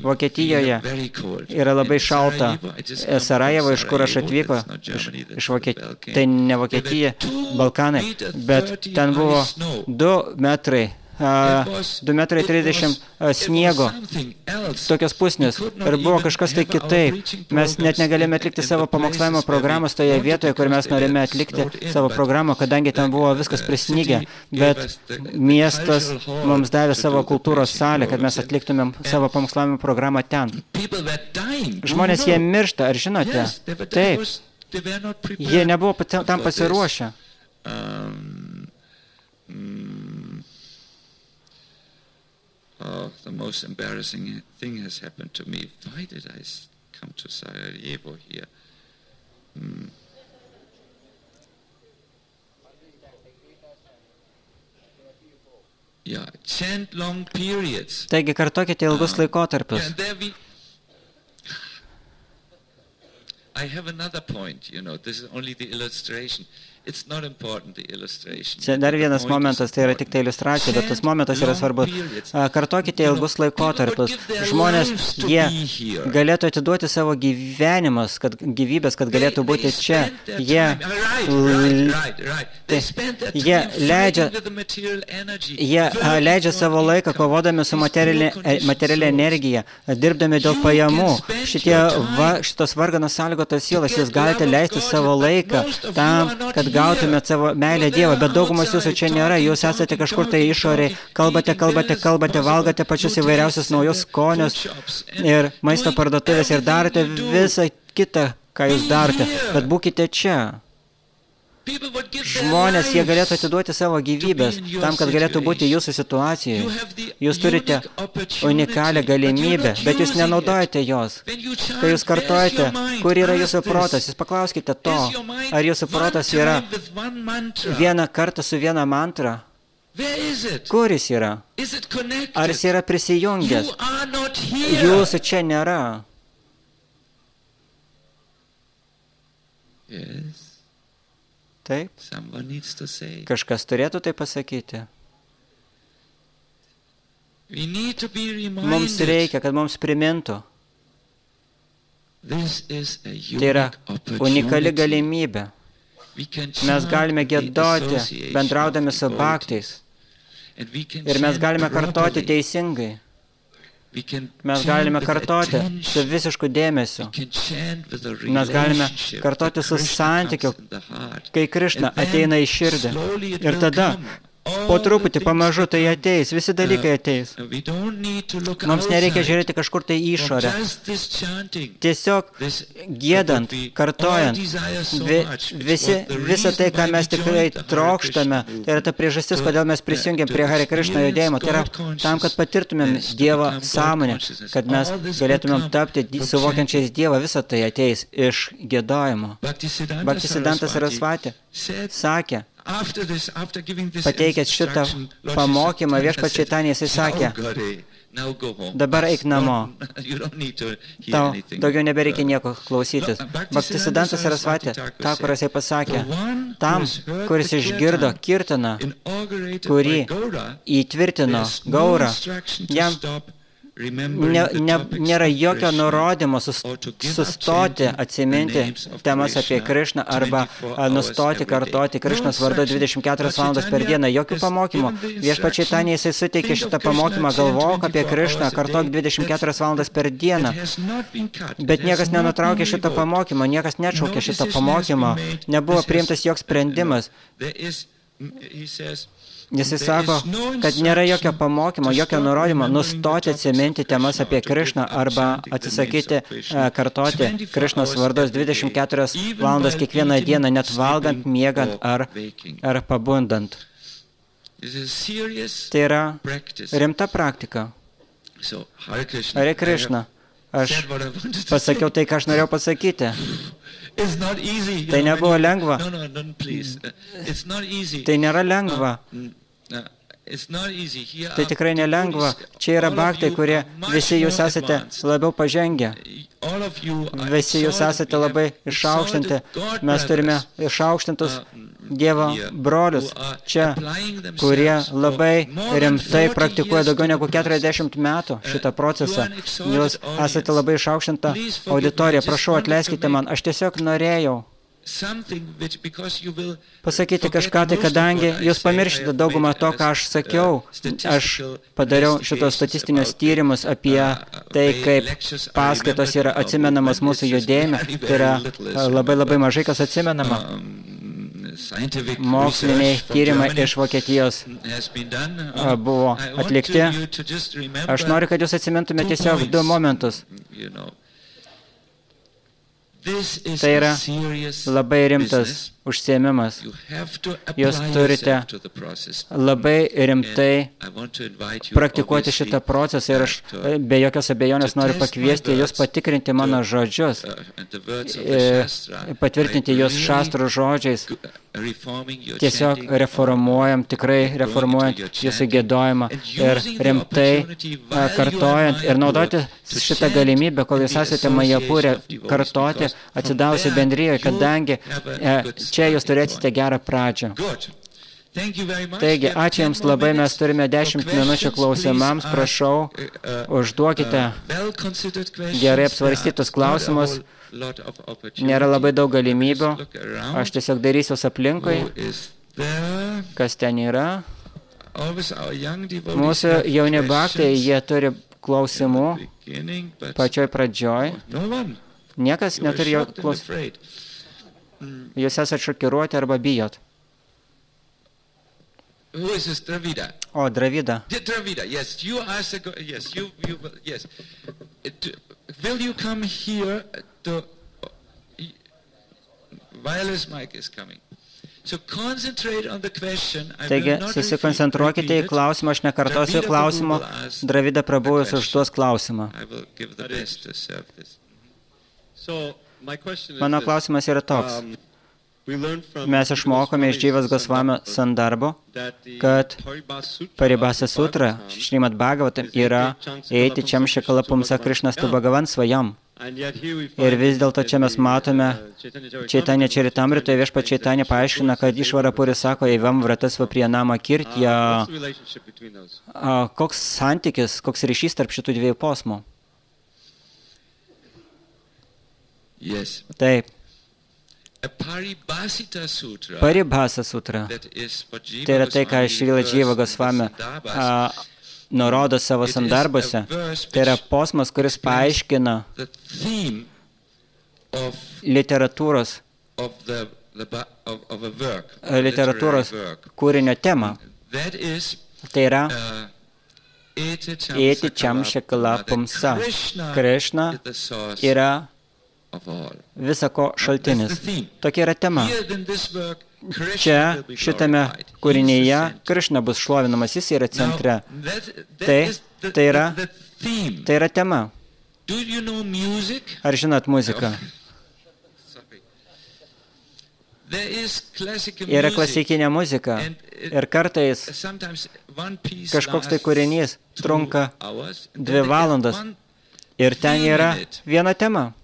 Vokietijoje yra labai šalta. Sarajevo, iš kur aš atvyko, iš Vokietijos, tai ne Vokietija, Balkanai, bet ten buvo 2 metrai 2,30 m sniego, tokios pusnės, ir buvo kažkas tai kitaip. Mes net negalėjome atlikti savo pamokslavimo programos toje vietoje, kur mes norėjome atlikti savo programą, kadangi ten buvo viskas prisnygę, bet miestas mums davė savo kultūros salę, kad mes atliktumėm savo pamokslavimo programą ten. Žmonės jie miršta, ar žinote? Taip, jie nebuvo tam pasiruošę. Oh, the most embarrassing thing has happened to me. Why did I come to Sarajevo here? Yeah, chant long periods. Taigi kartokite ilgus laikotarpius. I have another point, this is only the illustration. It's not important, the illustration. Čia dar vienas momentas, tai yra tik tai iliustracija, bet tas momentas yra svarbus. Kartokite ilgus laikotarpius. Žmonės, jie galėtų atiduoti savo gyvybės, kad galėtų būti čia. Jie leidžia savo laiką kovodami su materialia energija, dirbdami dėl pajamų. Šitos varganos sąlygotos sielos, jūs galite leisti savo laiką tam, kad gautumėt savo meilę Dievą, bet daugumas jūsų čia nėra, jūs esate kažkur tai išoriai, kalbate, valgote pačius įvairiausius naujus skonius ir maisto parduotuvės ir darote visą kitą, ką jūs darote, bet būkite čia. Žmonės, jie galėtų atiduoti savo gyvybės tam, kad galėtų būti jūsų situacijoje. Jūs turite unikalią galimybę, bet jūs nenaudojate jos. Kai jūs kartojate, kur yra jūsų protas, jūs paklauskite to, ar jūsų protas yra vieną kartą su viena mantra. Kur jis yra? Ar jis yra prisijungęs? Jūsų čia nėra. Taip. Kažkas turėtų tai pasakyti. Mums reikia, kad mums primintų. Tai yra unikali galimybė. Mes galime giedoti, bendraudami su bhaktais. Ir mes galime kartoti teisingai. Mes galime kartoti su visišku dėmesiu. Mes galime kartoti su santykiu, kai Krišna ateina į širdį. Ir tada Po truputį, pamažu tai ateis, visi dalykai ateis. Mums nereikia žiūrėti kažkur tai išorę. Tiesiog giedant, kartojant, visą tai, ką mes tikrai trokštame, tai yra ta priežastis, kodėl mes prisijungiam prie Hare Krishna judėjimo. Tai yra tam, kad patirtumėm Dievo sąmonę, kad mes galėtumėm tapti suvokiančiais Dievą, visą tai ateis iš giedojimo. Bhaktisiddhanta Sarasvati sakė, pateikęs šitą pamokymą Viešpats Čaitanija, jisai sakė, dabar eik namo, tau daugiau nebereikia nieko klausytis. Bhaktisiddhanta Sarasvati, tą, kur jisai pasakė, tam, kuris išgirdo kirtaną, kurį įtvirtino Gaura, jam nėra jokio nurodymo sustoti, atsiminti temas apie Krišną arba nustoti kartoti Krišnos vardu 24 valandas per dieną. Jokių pamokymų. Viešpats Čaitanija, jisai suteikė šitą pamokymą, galvok apie Krišną, kartok 24 valandas per dieną. Bet niekas nenutraukė šitą pamokymą, niekas neatšaukė šitą pamokymą, nebuvo priimtas joks sprendimas. Jisai sako, kad nėra jokio pamokymo, jokio nurodymo nustoti atsiminti temas apie Krišną arba atsisakyti kartoti Krišnos vardos 24 valandas kiekvieną dieną, net valgant, miegant ar pabundant. Tai yra rimta praktika. Hare Krishna. Aš pasakiau tai, ką aš norėjau pasakyti. Tai nebuvo lengva. Tai nėra lengva. Tai tikrai nelengva. Čia yra bhaktai, kurie visi jūs esate labiau pažengę. Visi jūs esate labai išaukštinti. Mes turime išaukštintus Dievo brolius čia, kurie labai rimtai praktikuoja daugiau negu 40 metų šitą procesą. Jūs esate labai išaukštinta auditorija. Prašau, atleiskite man. Aš tiesiog norėjau pasakyti kažką, tai kadangi jūs pamiršite daugumą to, ką aš sakiau, aš padariau šitos statistinius tyrimus apie tai, kaip paskaitos yra atsimenamos mūsų judėjime, tai yra labai mažai kas atsimenama. Moksliniai tyrimai iš Vokietijos buvo atlikti. Aš noriu, kad jūs atsimintumėte tiesiog 2 momentus. Tai yra labai rimtas užsiėmimas. Jūs turite labai rimtai praktikuoti šitą procesą ir aš be jokios abejonės noriu pakviesti jūs patikrinti mano žodžius, patvirtinti jūs šastrų žodžiais, tiesiog reformuojam, tikrai reformuojant jūsų giedojimą ir rimtai kartojant ir naudoti šitą galimybę, kol jūs esate Majapūre, kartoti atsidavusi bendrijoje, kadangi čia jūs turėsite gerą pradžią. Taigi, ačiū Jums labai, mes turime 10 minučių klausimams, prašau, užduokite gerai apsvarstytus klausimus, nėra labai daug galimybių, aš tiesiog darysiuos aplinkui, kas ten yra. Mūsų jauni bhaktai, jie turi klausimų pačioj pradžioj, niekas neturi jo klausimų. Jūs esate šokiruoti arba bijot. O, Dravida. Dravida, yes, you ask, yes, yes. Will you come here to, wireless mic is coming. So concentrate on the question. Taigi, susikoncentruokite į klausimą, aš nekartosiu klausimo, Dravida Prabhujus užduos klausimą. Mano klausimas yra toks. Mes išmokome iš Dživas Gosvamio Sandarbo, kad Paribhasa sutra, Šrimad Bhagavatam, yra eiti Čamšikala Pumsa Krišnas tu Bhagavan svajam. Ir vis dėlto čia mes matome Čaitanya Čaritamritoje Viešpats Čaitanya paaiškina, kad Išvara Puri sako, Eivam vratasva priyanama kirtya. Koks santykis, koks ryšys tarp šitų dviejų posmų? Taip. Paribhasa sutra. Tai yra tai, ką Šrila Dživa Gosvami nurodo savo sandarbose. Tai yra posmas, kuris paaiškina literatūros kūrinio temą. Tai yra Eti Cham Shakala Pumsa. Krishna yra visako šaltinis. Tokia yra tema. Čia, šitame kūrinyje, Krishna bus šlovinamas, jis yra centre. Tai yra tema. Ar žinot muziką? Yra klasikinė muzika ir kartais kažkoks tai kūrinys trunka 2 valandas ir ten yra viena tema.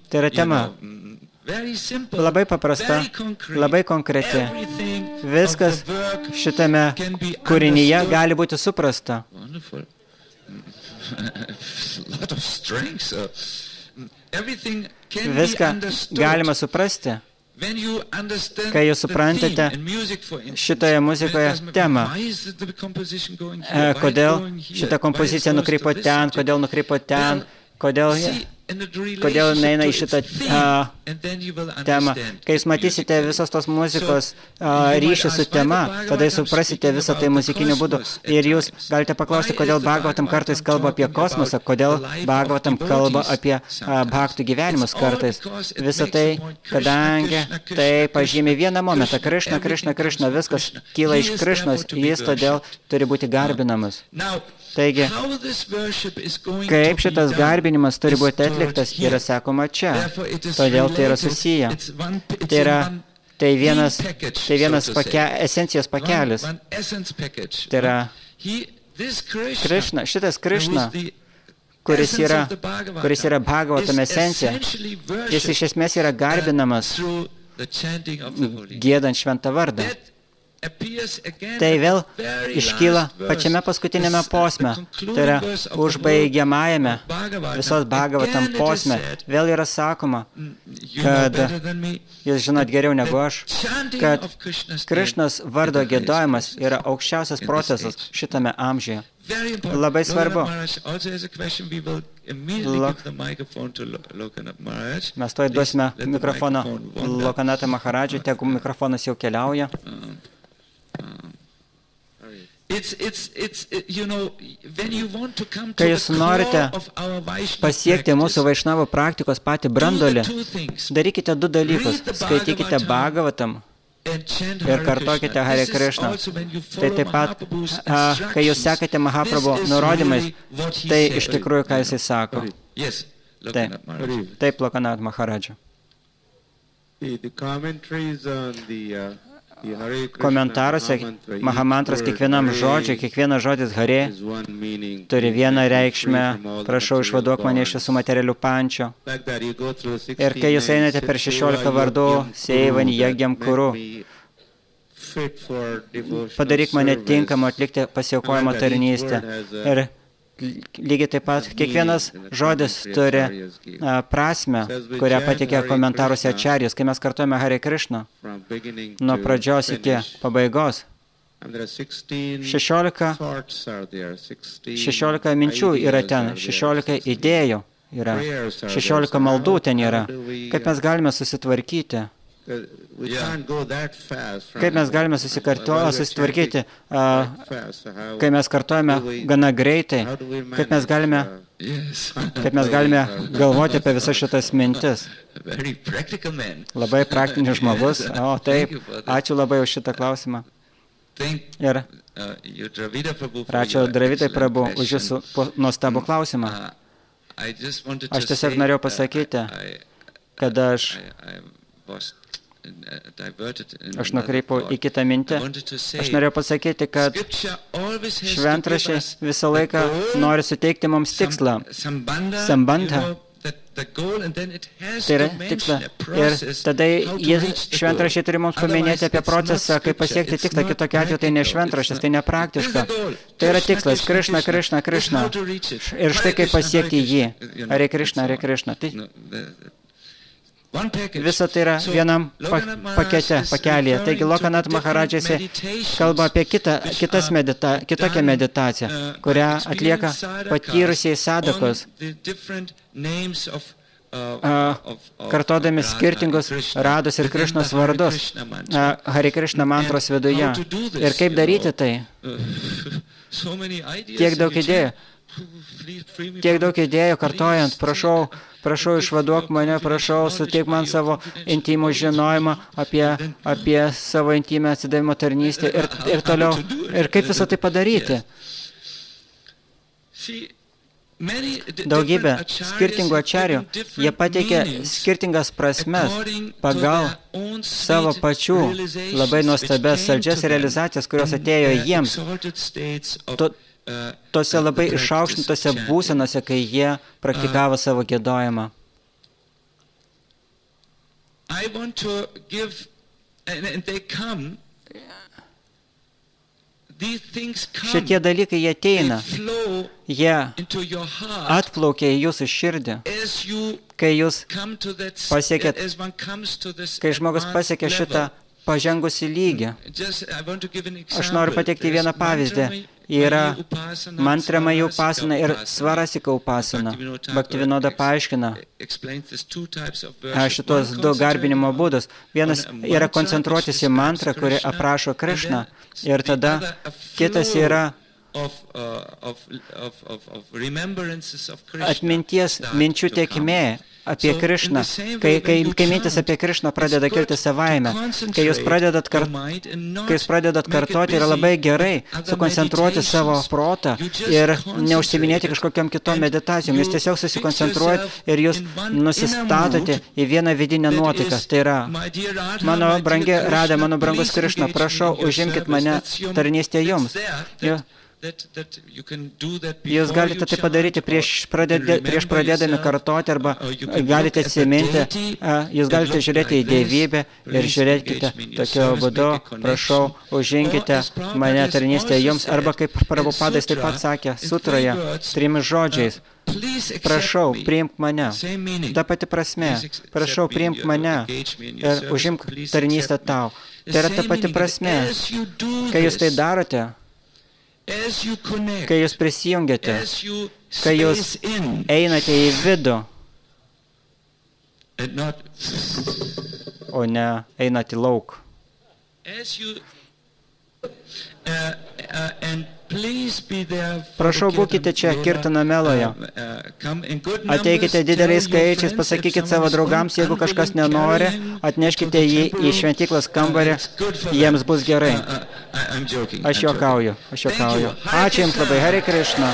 Tai yra tema. Labai paprasta, labai konkreti. Viskas šitame kūrinyje gali būti suprasta. Viską galima suprasti, kai jūs suprantate šitoje muzikoje temą. Kodėl šita kompozicija nukrypo ten, kodėl nukrypo ten, kodėl neina į šitą temą. Kai jūs matysite visos tos muzikos ryšį su tema, tada jūs suprasite visą tai muzikiniu būdu. Ir jūs galite paklausti, kodėl Bhagavatam kartais kalba apie kosmosą, kodėl Bhagavatam kalba apie bhaktų gyvenimus kartais. Visą tai, kadangi tai pažymė vieną momentą. Krishna, Krishna, Krishna, viskas kyla iš Krishnos, jis todėl turi būti garbinamas. Taigi, kaip šitas garbinimas turi būti atliktas, yra sakoma čia. Todėl tai yra susiję. Tai vienas esencijos pakelis. Tai yra Krishna, šitas Krishna, kuris yra Bhagavatam esencija, jis iš esmės yra garbinamas giedant šventą vardą. Tai vėl iškyla pačiame paskutinėme posme, tai yra užbaigiamajame visos Bhagavatam posme. Vėl yra sakoma, kad jūs žinot geriau negu aš, kad Krishnos vardo giedojimas yra aukščiausias procesas šitame amžiuje. Labai svarbu. Mes to duosime mikrofoną Lokanatą Maharadžiui, tegu mikrofonas jau keliauja. Kai jūs norite pasiekti mūsų Vaišnavo praktikos patį brandolį, darykite 2 dalykus. Skaitykite Bhagavatam ir kartokite Hare Krishna. Tai taip pat, kai jūs sekate Mahaprabhu nurodymais, tai iš tikrųjų, ką jisai sako. Taip, Lokanat Maharadža. Komentaruose Mahamantras kiekvienam žodžiui, kiekvienas žodis Hare turi vieną reikšmę, prašau išvaduok mane iš visų materialių pančių. Ir kai jūs einate per 16 vardų, Seivan Yagyam Kuru, padaryk mane tinkamą atlikti pasiaukojimo tarnystę. Ir lygiai taip pat kiekvienas žodis turi prasmę, kurią patikė komentaruose Ačarijus. Kai mes kartuojame Hare Krishna, nuo pradžios iki pabaigos, 16 minčių yra ten, 16 idėjų yra, 16 maldų ten yra. Kaip mes galime susitvarkyti? Kaip mes galime susitvarkyti, kai mes kartuojame gana greitai, kaip mes galime galvoti apie visas šitas mintis. Labai praktinis žmogus. O, taip, ačiū labai už šitą klausimą. Ir ačiū Dravidai Prabhu už jūsų nuostabų klausimą. Aš tiesiog norėjau pasakyti, kad aš nukreipiau į kitą mintį. Aš norėjau pasakyti, kad šventraščiai visą laiką nori suteikti mums tikslą. Sambandha. Tai yra tikslą. Ir tada šventraščiai turi mums paminėti apie procesą, kaip pasiekti tikslą. Kitokiu atveju tai ne šventraštis, tai nepraktiška. Tai yra tikslas. Krishna, Krishna, Krishna. Ir štai kaip pasiekti jį. Hare Krishna, Hare Krishna. Visa tai yra vienam pakelyje. Taigi Lokanat Maharadžai kalba apie kitokią meditaciją, kurią atlieka patyrusiai sadakos. kartodami skirtingus Rados ir Krišnos vardus Hare Krishna mantros viduje. Ir kaip daryti tai? Tiek daug idėjų kartojant, prašau išvaduok mane, prašau suteik man savo intimų žinojimą apie savo intimę atsidavimo tarnystę ir toliau. Ir kaip visą tai padaryti? Daugybė skirtingų ačarių, jie pateikia skirtingas prasmes pagal savo pačių labai nuostabias saldžias realizacijas, kurios atėjo jiems tose labai išaukštintose būsenose, kai jie praktikavo savo giedojimą. Šitie dalykai, jie ateina, jie atplaukia į jūsų širdį, kai jūs pasiekėt, kai žmogus pasiekė šitą pažengusi lygį. Aš noriu pateikti vieną pavyzdį. Yra mantramaja upasana ir svarasika upasana. Bhaktivinoda paaiškina šitos du garbinimo būdus. Vienas yra koncentruotis į mantrą, kuri aprašo Krišną, ir tada kitas yra atminties minčių tėkmė apie Krišną, kai mintis apie Krišną pradeda kilti savaime, kai jūs pradedat kartoti, yra labai gerai sukoncentruoti savo protą ir neužsiminėti kažkokiam kitom meditacijom. Jūs tiesiog susikoncentruojat ir jūs nusistatote į vieną vidinę nuotaiką. Tai yra, mano brangi Rada, mano brangus Krišna, prašau, užimkit mane tarnystę jums. Jūs galite tai padaryti prieš pradėdami kartoti, arba galite atsiminti, jūs galite žiūrėti į dievybę ir žiūrėkite tokiu būdu, prašau, užinkite mane tarnystę jums, arba kaip Prabhupadas taip pat sakė sutroje, 3 žodžiais, prašau, priimk mane, ta pati prasme, prašau, priimk mane ir užimk tarnystę tau. Tai yra ta pati prasme, kai jūs tai darote, kai jūs prisijungiate, kai jūs einate į vidų, o ne einate į lauk. Prašau, būkite čia Kirtano meloje. Ateikite dideliais skaičiais, pasakykite savo draugams, jeigu kažkas nenori, atneškite jį į šventyklos kambarį, jiems bus gerai. Aš juokauju. Ačiū jums labai, Hare Krishna.